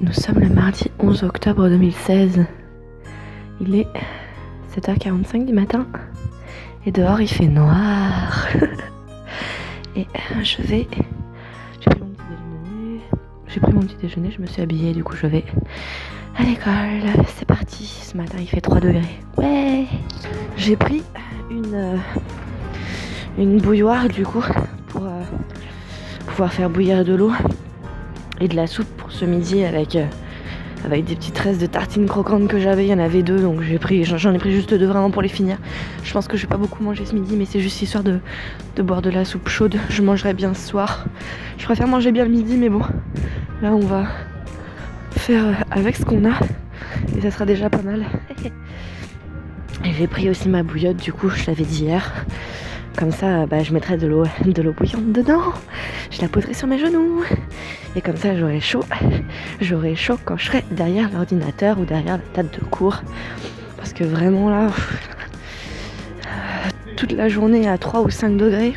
Nous sommes le mardi 11 octobre 2016. Il est 7h45 du matin et dehors il fait noir. Et j'ai pris mon petit déjeuner, je me suis habillée, du coup je vais à l'école. C'est parti, ce matin il fait 3 degrés. Ouais. J'ai pris une bouilloire du coup pour pouvoir faire bouillir de l'eau et de la soupe pour ce midi avec des petites restes de tartines croquantes que j'avais. Il y en avait 2, donc j'en ai pris juste 2 vraiment pour les finir. Je pense que je vais pas beaucoup manger ce midi, mais c'est juste histoire de boire de la soupe chaude. Je mangerai bien ce soir. Je préfère manger bien le midi, mais bon, là on va faire avec ce qu'on a et ça sera déjà pas mal. Et j'ai pris aussi ma bouillotte, du coup je l'avais dit hier. Comme ça, je mettrai de l'eau bouillante dedans. Je la poserai sur mes genoux. Et comme ça, j'aurai chaud. J'aurai chaud quand je serai derrière l'ordinateur ou derrière la table de cours. Parce que vraiment là, toute la journée à 3 ou 5 degrés,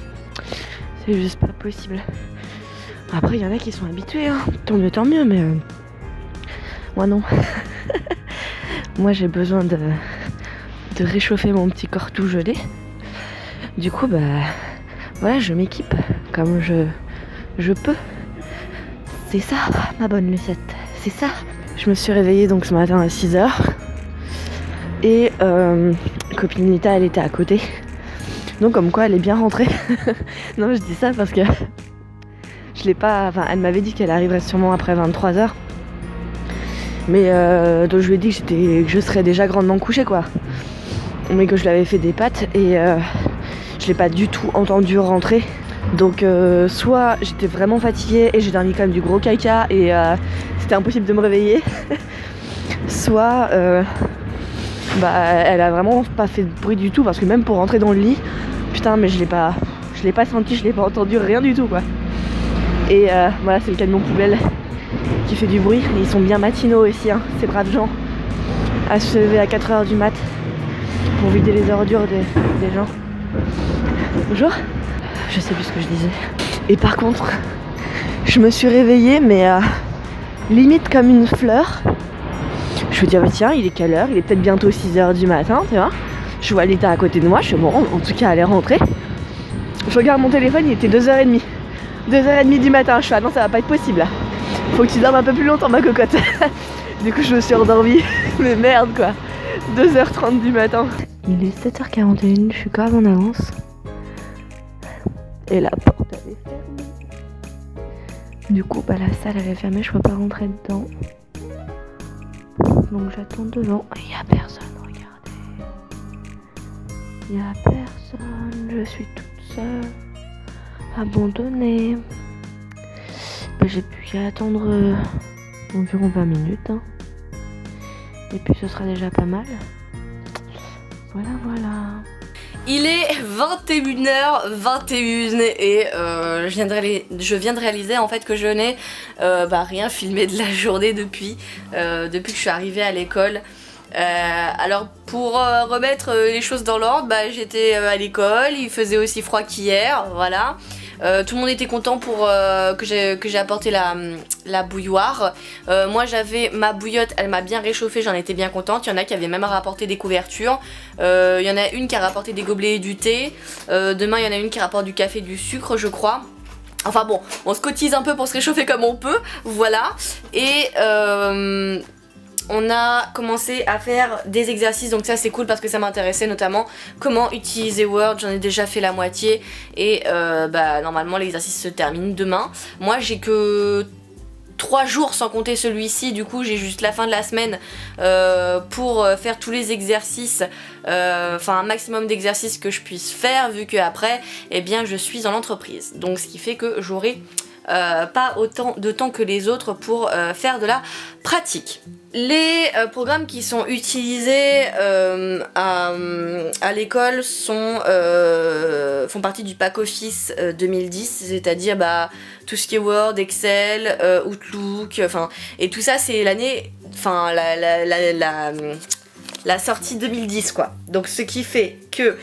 c'est juste pas possible. Après, il y en a qui sont habitués, hein. Tant mieux, mais moi non. Moi, j'ai besoin de réchauffer mon petit corps tout gelé. Du coup, voilà, je m'équipe comme je peux. C'est ça, ma bonne Lucette, c'est ça. Je me suis réveillée donc ce matin à 6h. Et copine Nita, elle était à côté. Donc comme quoi, elle est bien rentrée. Non, je dis ça parce que je l'ai pas... Enfin, elle m'avait dit qu'elle arriverait sûrement après 23h. Mais donc je lui ai dit que je serais déjà grandement couchée, quoi. Mais que je lui avais fait des pâtes et... je l'ai pas du tout entendu rentrer. Donc soit j'étais vraiment fatiguée et j'ai dormi quand même du gros caca et c'était impossible de me réveiller. Soit elle a vraiment pas fait de bruit du tout, parce que même pour rentrer dans le lit, putain, mais je l'ai pas senti, je l'ai pas entendu, rien du tout, quoi. Et voilà, c'est le camion poubelle qui fait du bruit. Et ils sont bien matinaux aussi, hein, ces braves gens, à se lever à 4h du mat pour vider les ordures des gens. Bonjour. Je sais plus ce que je disais. Et par contre, je me suis réveillée, mais limite comme une fleur. Je me dis, tiens, il est quelle heure? Il est peut-être bientôt 6h du matin, tu vois. Je vois l'état à côté de moi, je suis bon, en tout cas, elle est rentrée. Je regarde mon téléphone, il était 2h30. 2h30 du matin, je fais, ah non, ça va pas être possible là. Faut que tu dormes un peu plus longtemps, ma cocotte. Du coup, je me suis endormie. Mais merde, quoi. 2h30 du matin. Il est 7h41, je suis grave en avance. Et la porte elle est fermée. Du coup la salle elle est fermée, je peux pas rentrer dedans. Donc j'attends devant. Il y a personne, regardez. Il y a personne, je suis toute seule, abandonnée. J'ai plus qu'à attendre environ 20 minutes. Hein. Et puis ce sera déjà pas mal. Voilà. Il est 21h21 et je viens de réaliser en fait que je n'ai rien filmé de la journée depuis que je suis arrivée à l'école. Alors pour remettre les choses dans l'ordre, j'étais à l'école, il faisait aussi froid qu'hier, voilà. Tout le monde était content pour que j'ai apporté la bouilloire. Moi j'avais ma bouillotte, elle m'a bien réchauffée, j'en étais bien contente. Il y en a qui avaient même rapporté des couvertures. Il y en a une qui a rapporté des gobelets et du thé. Demain il y en a une qui rapporte du café et du sucre, je crois. Enfin bon, on se cotise un peu pour se réchauffer comme on peut, voilà. Et on a commencé à faire des exercices, donc ça c'est cool parce que ça m'intéressait, notamment comment utiliser Word. J'en ai déjà fait la moitié et normalement l'exercice se termine demain. Moi j'ai que 3 jours sans compter celui-ci, du coup j'ai juste la fin de la semaine pour faire tous les exercices, un maximum d'exercices que je puisse faire, vu que après je suis en entreprise, donc ce qui fait que j'aurai pas autant de temps que les autres pour faire de la pratique. Les programmes qui sont utilisés à l'école font partie du pack Office 2010, c'est-à-dire tout ce qui est Word, Excel, Outlook, et tout ça c'est l'année, la sortie 2010 quoi. Donc ce qui fait que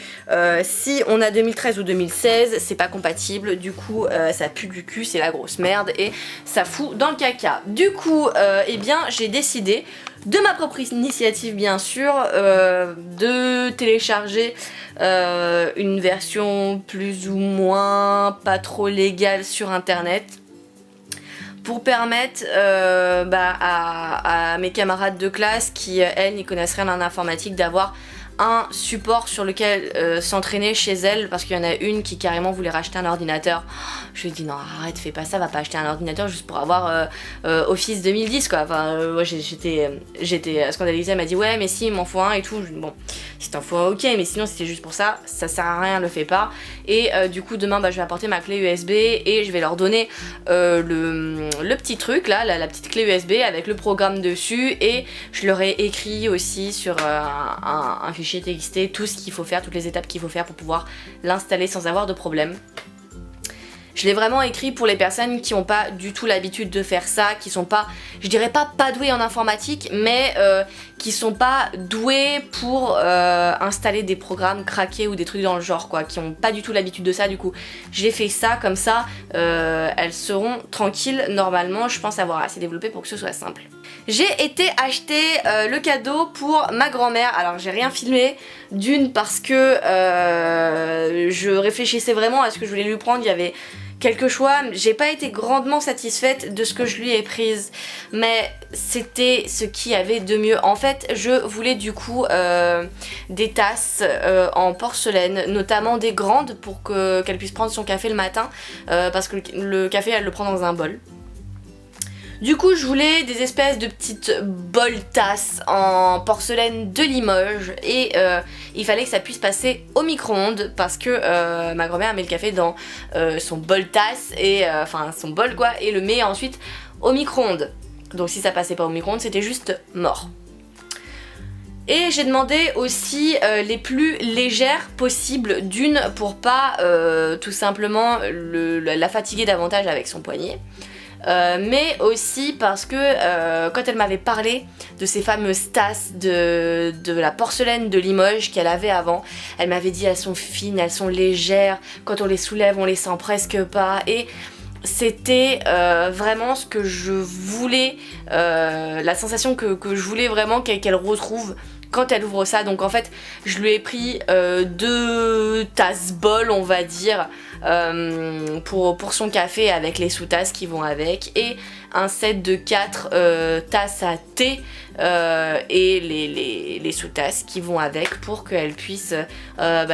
si on a 2013 ou 2016 c'est pas compatible, du coup ça pue du cul, c'est la grosse merde et ça fout dans le caca. Du coup eh bien j'ai décidé de ma propre initiative bien sûr de télécharger une version plus ou moins pas trop légale sur internet pour permettre à mes camarades de classe qui elles n'y connaissent rien en informatique d'avoir un support sur lequel s'entraîner chez elle, parce qu'il y en a une qui carrément voulait racheter un ordinateur. Je lui ai dit non arrête, fais pas ça, va pas acheter un ordinateur juste pour avoir Office 2010 quoi. Enfin j'étais scandalisée, elle m'a dit ouais mais si il m'en faut un et tout. Bon si t'en faut un ok, mais sinon c'était juste pour ça, ça sert à rien, le fais pas. Et du coup demain je vais apporter ma clé USB et je vais leur donner le petit truc là, la petite clé USB avec le programme dessus, et je leur ai écrit aussi sur un fichier TXT tout ce qu'il faut faire, toutes les étapes qu'il faut faire pour pouvoir l'installer sans avoir de problème. Je l'ai vraiment écrit pour les personnes qui n'ont pas du tout l'habitude de faire ça, qui sont pas, je dirais pas douées en informatique, mais qui sont pas douées pour installer des programmes craqués ou des trucs dans le genre quoi, qui n'ont pas du tout l'habitude de ça. Du coup j'ai fait ça comme ça, elles seront tranquilles normalement, je pense avoir assez développé pour que ce soit simple. J'ai été acheter le cadeau pour ma grand-mère. Alors j'ai rien filmé, d'une parce que je réfléchissais vraiment à ce que je voulais lui prendre, il y avait quelques choix, j'ai pas été grandement satisfaite de ce que je lui ai prise, mais c'était ce qu'il y avait de mieux. En fait je voulais du coup des tasses en porcelaine, notamment des grandes pour qu'elle puisse prendre son café le matin, parce que le café elle le prend dans un bol. Du coup je voulais des espèces de petites bol tasses en porcelaine de Limoges, et il fallait que ça puisse passer au micro-ondes parce que ma grand-mère met le café dans son bol tasse, et enfin son bol quoi, et le met ensuite au micro-ondes. Donc si ça passait pas au micro-ondes c'était juste mort. Et j'ai demandé aussi les plus légères possibles, d'une pour pas tout simplement la fatiguer davantage avec son poignet. Mais aussi parce que quand elle m'avait parlé de ces fameuses tasses de la porcelaine de Limoges qu'elle avait avant, elle m'avait dit elles sont fines, elles sont légères, quand on les soulève on les sent presque pas, et c'était vraiment ce que je voulais, la sensation que je voulais vraiment qu'elle retrouve quand elle ouvre ça. Donc en fait je lui ai pris 2 tasses bol on va dire, pour son café avec les sous-tasses qui vont avec, et un set de 4 tasses à thé et les sous-tasses qui vont avec, pour qu'elle puisse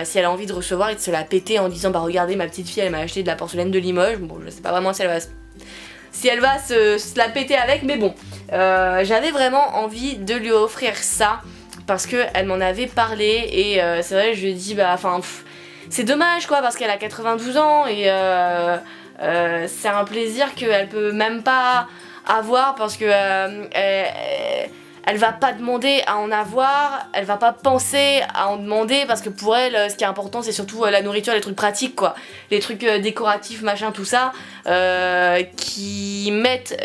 si elle a envie de recevoir et de se la péter en disant bah regardez ma petite fille elle m'a acheté de la porcelaine de Limoges. Bon je sais pas vraiment si elle va se la péter avec, mais bon j'avais vraiment envie de lui offrir ça parce qu'elle m'en avait parlé, et c'est vrai je lui ai dit bah enfin c'est dommage quoi parce qu'elle a 92 ans et c'est un plaisir qu'elle peut même pas avoir, parce que elle va pas demander à en avoir, elle va pas penser à en demander, parce que pour elle ce qui est important c'est surtout la nourriture, les trucs pratiques quoi, les trucs décoratifs machin tout ça, qui mettent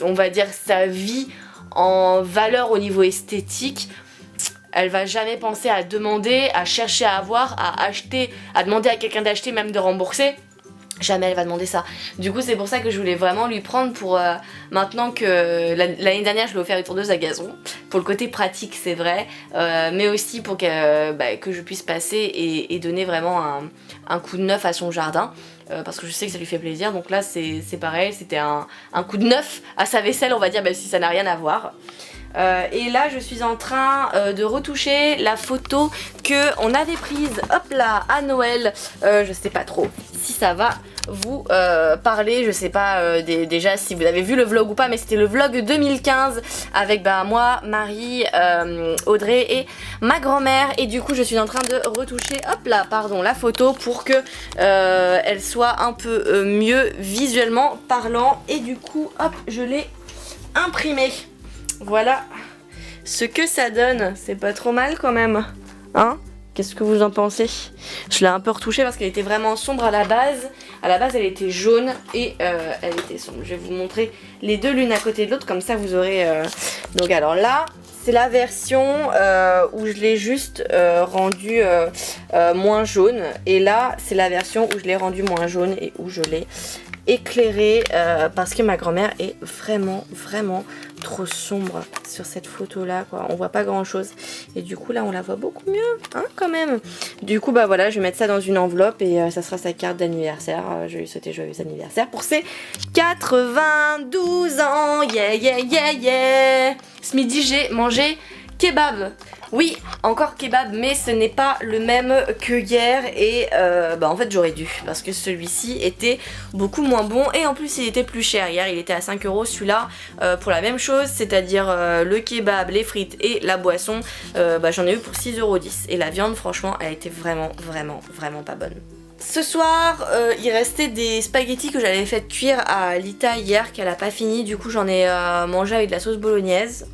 on va dire sa vie en valeur au niveau esthétique. Elle va jamais penser à demander, à chercher à avoir, à acheter, à demander à quelqu'un d'acheter, même de rembourser. Jamais elle va demander ça. Du coup c'est pour ça que je voulais vraiment lui prendre pour maintenant que l'année dernière je lui ai offert une tondeuse à gazon, pour le côté pratique c'est vrai, mais aussi pour que je puisse passer et donner vraiment un coup de neuf à son jardin. Parce que je sais que ça lui fait plaisir, donc là c'est pareil, c'était un coup de neuf à sa vaisselle on va dire, même si ça n'a rien à voir. Et là je suis en train de retoucher la photo que on avait prise hop là à Noël. Je sais pas trop si ça va vous parler, je sais pas déjà si vous avez vu le vlog ou pas, mais c'était le vlog 2015 avec moi, Marie, Audrey et ma grand-mère, et du coup je suis en train de retoucher hop là pardon la photo pour que elle soit un peu mieux visuellement parlant, et du coup hop je l'ai imprimée. Voilà ce que ça donne, c'est pas trop mal quand même, hein? Qu'est-ce que vous en pensez? Je l'ai un peu retouchée parce qu'elle était vraiment sombre à la base. À la base elle était jaune et elle était sombre. Je vais vous montrer les deux l'une à côté de l'autre, comme ça vous aurez... Donc alors là c'est la version où je l'ai juste rendu moins jaune. Et là, c'est la version où je l'ai rendu moins jaune et où je l'ai éclairé parce que ma grand-mère est vraiment trop sombre sur cette photo là quoi, on voit pas grand chose et du coup là on la voit beaucoup mieux hein, quand même. Du coup bah voilà, je vais mettre ça dans une enveloppe et ça sera sa carte d'anniversaire. Je vais lui souhaiter joyeux anniversaire pour ses 92 ans. Yeah. Ce midi j'ai mangé kebab. Oui, encore kebab, mais ce n'est pas le même que hier et en fait j'aurais dû parce que celui-ci était beaucoup moins bon et en plus il était plus cher. Hier il était à 5 €, celui-là pour la même chose, c'est-à-dire le kebab, les frites et la boisson, j'en ai eu pour 6,10 € et la viande franchement elle était vraiment pas bonne. Ce soir, il restait des spaghettis que j'avais fait cuire à Lita hier qu'elle a pas fini, du coup j'en ai mangé avec de la sauce bolognaise.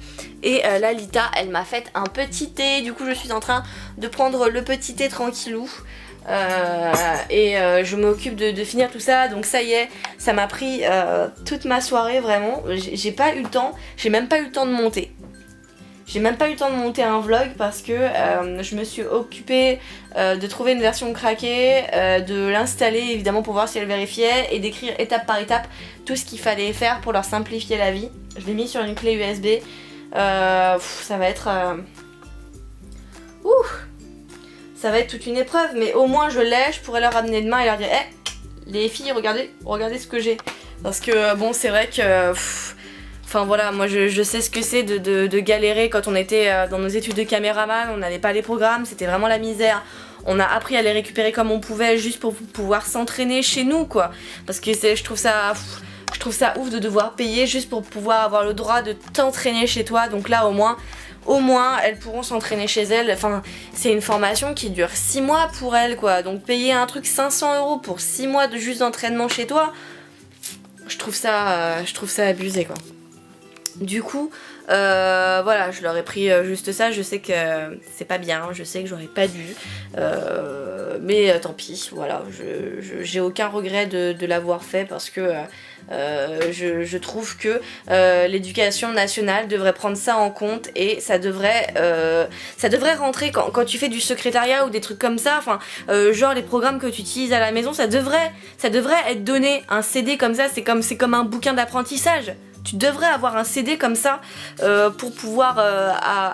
Et là Lita elle m'a fait un petit thé, du coup je suis en train de prendre le petit thé tranquillou. Je m'occupe de finir tout ça, donc ça y est, ça m'a pris toute ma soirée vraiment. J'ai pas eu le temps, j'ai même pas eu le temps de monter. J'ai même pas eu le temps de monter un vlog parce que je me suis occupée de trouver une version craquée, de l'installer évidemment pour voir si elle vérifiait et d'écrire étape par étape tout ce qu'il fallait faire pour leur simplifier la vie. Je l'ai mis sur une clé USB. Ça va être ça va être toute une épreuve, mais au moins je l'ai, je pourrais leur ramener demain et leur dire les filles regardez ce que j'ai, parce que bon c'est vrai que enfin voilà, moi je sais ce que c'est de galérer quand on était dans nos études de caméraman, on n'avait pas les programmes, c'était vraiment la misère. On a appris à les récupérer comme on pouvait juste pour pouvoir s'entraîner chez nous quoi, parce que je trouve ça ouf de devoir payer juste pour pouvoir avoir le droit de t'entraîner chez toi. Donc là au moins elles pourront s'entraîner chez elles. Enfin c'est une formation qui dure 6 mois pour elles quoi. Donc payer un truc 500 € pour 6 mois de juste d'entraînement chez toi, je trouve ça abusé quoi. Du coup voilà, je leur ai pris juste ça, je sais que c'est pas bien, je sais que j'aurais pas dû, mais tant pis, voilà, j'ai aucun regret de l'avoir fait parce que je trouve que l'éducation nationale devrait prendre ça en compte et ça devrait rentrer quand tu fais du secrétariat ou des trucs comme ça, enfin genre les programmes que tu utilises à la maison, ça devrait être donné, un CD comme ça, c'est comme un bouquin d'apprentissage. Tu devrais avoir un CD comme ça pour pouvoir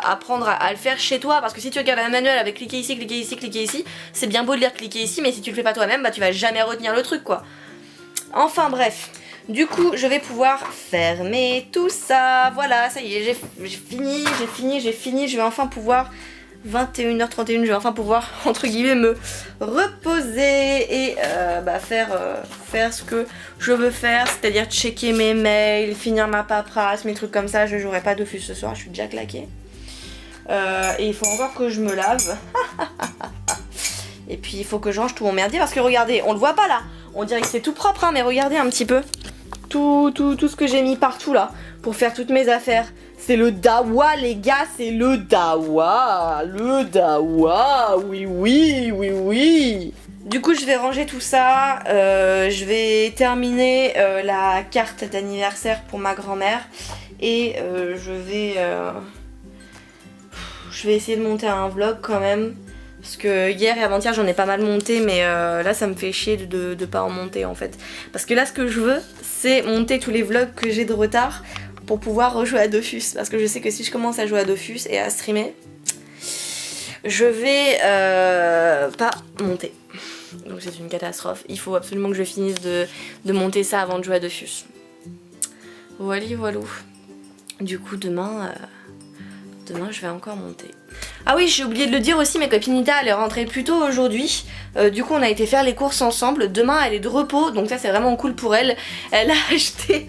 apprendre à le faire chez toi, parce que si tu regardes un manuel avec cliquer ici, c'est bien beau de lire cliquer ici, mais si tu le fais pas toi-même, tu vas jamais retenir le truc quoi. Enfin bref, du coup je vais pouvoir fermer tout ça, voilà, ça y est, j'ai fini, je vais enfin pouvoir 21h31, je vais enfin pouvoir entre guillemets me reposer et faire ce que je veux faire, c'est-à-dire checker mes mails, finir ma paperasse, mes trucs comme ça. Je jouerai pas Dofus ce soir, je suis déjà claquée. Et il faut encore que je me lave. Et puis il faut que je range tout mon merdier parce que regardez, on le voit pas là, on dirait que c'est tout propre hein, mais regardez un petit peu tout ce que j'ai mis partout là pour faire toutes mes affaires. C'est le dawa les gars, c'est le dawa, oui. Du coup je vais ranger tout ça, je vais terminer la carte d'anniversaire pour ma grand-mère et je vais essayer de monter un vlog quand même. Parce que hier et avant-hier j'en ai pas mal monté, mais là ça me fait chier de pas en monter en fait. Parce que là ce que je veux c'est monter tous les vlogs que j'ai de retard pour pouvoir rejouer à Dofus. Parce que je sais que si je commence à jouer à Dofus et à streamer, je vais pas monter. Donc c'est une catastrophe. Il faut absolument que je finisse de monter ça avant de jouer à Dofus. Voilà. Du coup demain je vais encore monter. Ah oui, j'ai oublié de le dire aussi, mes copines Nita elle est rentrée plus tôt aujourd'hui. Du coup on a été faire les courses ensemble. Demain elle est de repos, donc ça c'est vraiment cool pour elle. Elle a acheté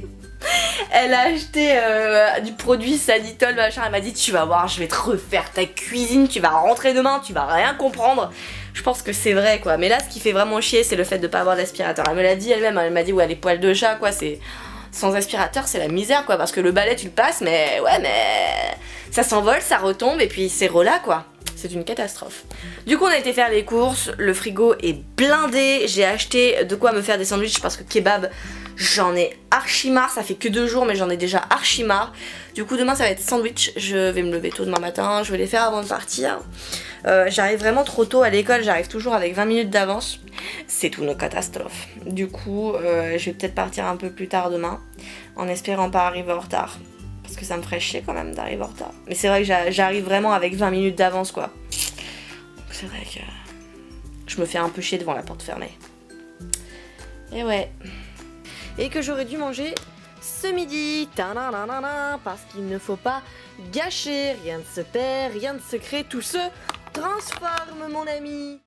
du produit Sanitol machin. Elle m'a dit tu vas voir, je vais te refaire ta cuisine, tu vas rentrer demain, tu vas rien comprendre. Je pense que c'est vrai quoi. Mais là ce qui fait vraiment chier c'est le fait de pas avoir d'aspirateur. Elle me l'a dit elle-même, elle m'a dit ouais les poils de chat quoi, c'est... Sans aspirateur c'est la misère quoi, parce que le balai tu le passes mais ça s'envole, ça retombe et puis c'est relâ quoi. C'est une catastrophe. Du coup on a été faire les courses, le frigo est blindé, j'ai acheté de quoi me faire des sandwichs parce que kebab J'en ai archi marre, ça fait que 2 jours mais j'en ai déjà archi marre. Du coup demain ça va être sandwich, je vais me lever tôt demain matin, je vais les faire avant de partir. J'arrive vraiment trop tôt à l'école, j'arrive toujours avec 20 minutes d'avance. C'est tout une catastrophe. Du coup je vais peut-être partir un peu plus tard demain, en espérant pas arriver en retard. Parce que ça me ferait chier quand même d'arriver en retard. Mais c'est vrai que j'arrive vraiment avec 20 minutes d'avance quoi. C'est vrai que je me fais un peu chier devant la porte fermée. Et ouais. Et que j'aurais dû manger ce midi. Ta-na-na-na-na, parce qu'il ne faut pas gâcher. Rien ne se perd, rien ne se crée, tout se transforme mon ami.